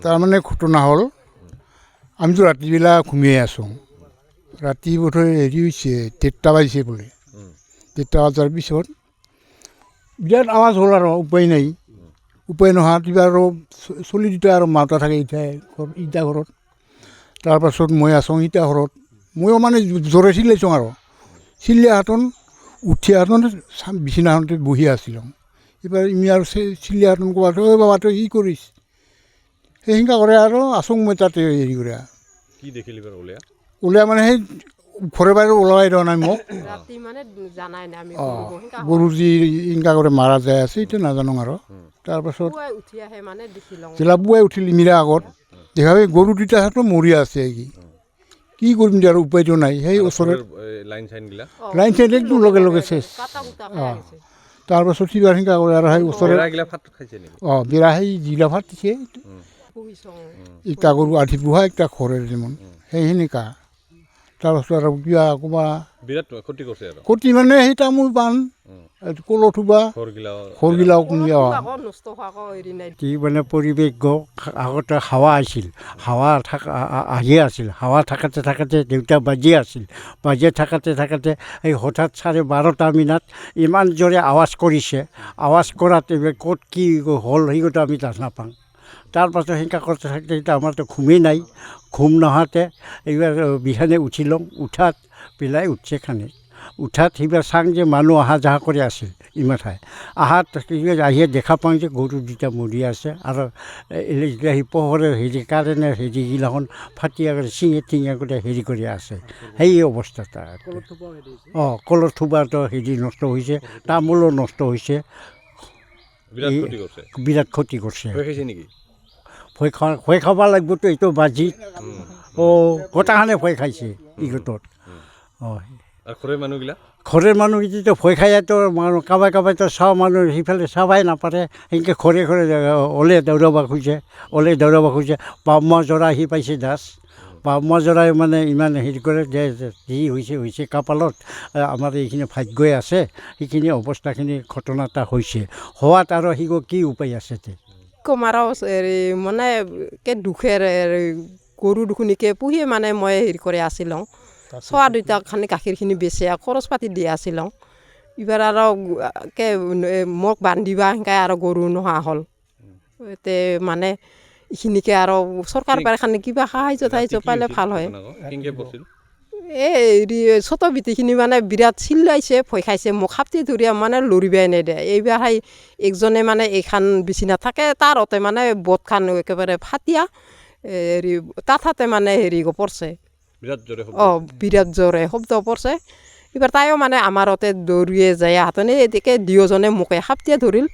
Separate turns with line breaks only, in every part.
তাৰমানে ঘটনা হ'ল আমিতো ৰাতিবেলা ঘুমিয়ে আছোঁ ৰাতি বোধহয় হেৰি হৈছে 1:30 বাজিছে বোলে 1:30 বজাৰ পিছত বিৰাট আৱাজ হ'ল আৰু উপায় নোহোৱা কিবা আৰু চলি দুটা আৰু মাতা থাকে ইটা ঘৰত তাৰপাছত মই আছোঁ ইটা ঘৰত ময়ো মানে জোৰে চিলাইছোঁ আৰু চিলিয়াহাতন উঠিয়াহাতন বিচনাখনতে বহি আছিলোঁ এইবাৰ ইমি আৰু চিলিয়াহাতন কোৱাটো বাবা তই কি কৰিছ সেই হিংসা কৰে আৰু আছোঁ মই তাতে হেৰি কৰে
কি দেখিলি বাৰু
ওলাই মানে সেই ঘৰে বাহিৰে ওলাই দিয়া নাই মোক গৰু যি ইনকা কৰে মাৰা যায় আছে এইটো নাজানো আৰু তাৰপাছত জেলা পুৱাই উঠিল ইমিৰা আগত দেখা পাই গৰু দুটা হাতত মৰি আছে কি কৰিম যে আৰু উপায়টো নাই সেই ওচৰত লাইন চাইন একদম লগে লগে চেচ তাৰপাছত সিবাৰ সিংকা কৰে আৰু সেই ওচৰত বেৰা সেই জিলা ভাত দিছে ইটা গৰু আধি পোহা একটা ঘৰে যেমন সেইখিনিকা তাৰপাছত আৰু কিবা ক'বা
বিৰাট ক্ষতি কৰিছে আৰু
ক্ষতি মানে সেই তামোল পাণ কলঠোবা ঘৰগিলাও
কি মানে পৰিৱেশ আগতে হাৱা আছিল হাৱা আহি আছিল হাৱা থাকোঁতে দেউতা বাজি থাকোঁতে এই হঠাৎ 12:30 ইমান জোৰে আৱাজ কৰিছে আৱাজ কৰাত ক'ত কি হ'ল সেইগোটা আমি নাপাওঁ তাৰপাছত সেনেকা কৰতে থাকতে আমাৰতো ঘুমেই নাই ঘুম নহাতে এইবাৰ বিহানে উঠি লওঁ উঠাত পেলাই উঠছে খানে উঠাত সেইবাৰ চাং যে মানুহ অহা যাহা কৰি আছিল ইমাথাই আহাত আহিয়ে দেখা পাওঁ যে গৰু দুটা মৰি আছে আৰু সেই পোহৰে হেৰি কাৰেণ্টৰ হেৰিগিলাখন ফাটি চিঙে টিঙে কৰি হেৰি কৰি আছে সেই অৱস্থাত কলৰ থোবাটো হেৰি নষ্ট হৈছে তামোলো নষ্ট হৈছে বিৰাট ক্ষতি কৰিছে
নেকি
ভয় খাব লাগিবতো এইটো বাজি গোটাখানে ভয় খাইছে ইগোটত ঘৰৰ মানুহকেইটো ভয় খাইতো কাবাই চাওঁ মানুহ সিফালে চাবাই নাপাৰে সেনেকৈ ঘৰে ওলে দৌৰাব খোজে বামা জৰা আহি পাইছে দাস বামা জৰাই মানে ইমান হেৰি কৰে যে যি হৈছে কপালত আমাৰ এইখিনি ভাগ্যই আছে সেইখিনি অৱস্থাখিনি ঘটনা এটা হৈছে হোৱাত আৰু সি কি উপায় আছে
কমাৰা মানে দুখেৰ গৰু দুখনিকে পুহিয়ে মানে মই হেৰি কৰি আছিলোঁ চোৱা দুটা খানি গাখীৰখিনি বেচে খৰচ পাতি দি আছিলোঁ এইবাৰ আৰু মোক বান্ধিবা সেনেকৈ আৰু গৰু নোহোৱা হ'ল তে মানে এইখিনিকে আৰু চৰকাৰ পাৰে খানি কিবা সাহায্য পালে ভাল হয় হেৰি ছোট বিটিখিনি মানে বিৰাট চিল্লাইছে ভয় খাইছে মোক খাপটি ধৰি মানে লৰিবাই নেদে এইবাৰ সেই একজনে মানে এইখান বিচনা থাকে তাৰতে মানে বটখান একেবাৰে ফাটিয়া হেৰি তাতে মানে হেৰি পৰছে বিৰাট জোৰে শব্দ পৰছে এইবাৰ তাইও মানে আমাৰতে দৌৰিয়ে যায় হাতনে এদিকে দুয়োজনে মোকে খাপটিয়ে ধৰিল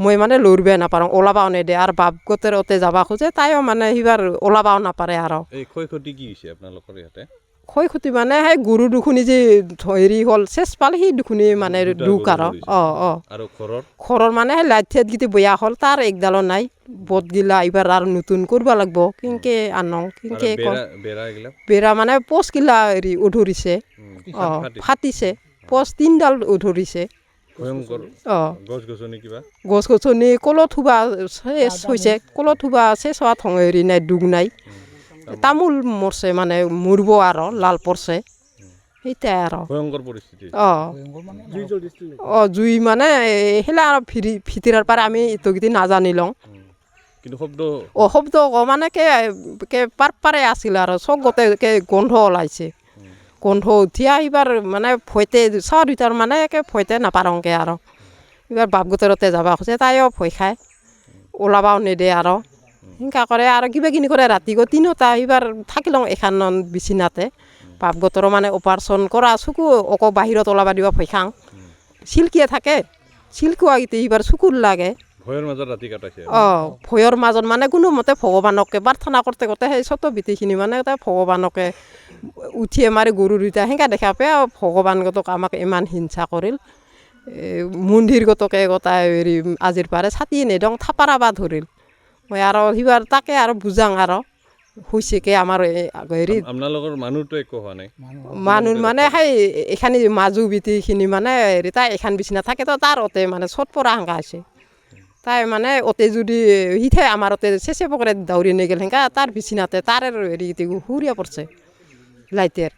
মই মানে লৰিবাই নাপাৰোঁ ওলাবাও নেদে আৰু বাপ গোটেৰতে যাবা খোজে তাইও মানে সিবাৰ ওলাবাও নাপাৰে আৰু ক্ষয় ক্ষতি মানে সেই গৰু দুখনি যে হেৰি হ'ল চেচ পালে সেই দুখনি মানে দুখ আৰু ঘৰৰ মানে সেই লাইট চাইটকেইটা বেয়া হ'ল তাৰ একডালো নাই বটগিলা এইবাৰ আৰু নতুন কৰিব লাগিব কেনেকৈ আনক কেনেকৈ বেৰা মানে পষ্টগিলা হেৰি উধৰিছে ফাটিছে পষ্ট 3ডাল উধৰিছে গছ গছনি কলথোবা চেচ হৈছে কলথোবা চেচ হোৱা হেৰি নাই দুখ নাই তামোল মৰছে মানে মৰিব আৰু লাল পৰছে সেইটাই আৰু জুই মানে সেইলা আৰু ভিতৰৰ পৰা আমি ইটোগিটি নাজানি লওঁ শব্দ মানে পাৰে আছিল আৰু চব গোটেই গোন্ধ ওলাইছে গোন্ধ উঠিয়া এইবাৰ মানে ভয়তে চাহ দুটাৰ মানে ভয়তে নাপাৰোঁকৈ আৰু এইবাৰ বাপ গোটেৰতে যাবা খোজে তাইও ভয় খায় ওলাবাও নেদে আৰু সেনেকা কৰে আৰু কিবা কিনি কৰে ৰাতি গৈ 3টা এইবাৰ থাকিলওঁ এখন বিচনাতে বাপ গোটৰ মানে অপাৰেশ্যন কৰা চকু অকৌ বাহিৰত ওলাব দিব ভয় খাওঁ চিল্কিয়ে থাকে চিল্কুৱাকেইটা এইবাৰ চকুৰ লাগে ভয়ৰ মাজত মানে কোনোমতে ভগৱানকে প্ৰাৰ্থনা কৰোঁতে সেই ছোট বিটিখিনি মানে ভগৱানকে উঠিয়ে মাৰি গৰু দুটা সেনেকা দেখা পায় ভগৱান গতক আমাক ইমান হিংসা কৰিল মন্দিৰ গতকে গোটাই হেৰি আজিৰ পাৰে ছাতি নেদং থাপাৰাবা ধৰিল মই আৰু সিবাৰ তাকে আৰু বুজাং আৰু হৈছেকে আমাৰ হেৰি
মানুহটো একো হোৱা নাই
মানুহ মানে সেই এইখানি মাজু বিটিখিনি মানে হেৰি তাই এখন বিচনা থাকে তো তাৰতে মানে চট পৰা সাংকা আছে তাই মানে ওতে যদি হিথে আমার ওতে শেষে পকরে দৌড়িয়ে নিয়ে গেল হেঙ্কা তার বিছিনাতে তার হেরি হুরিয়া পড়ছে লাইতের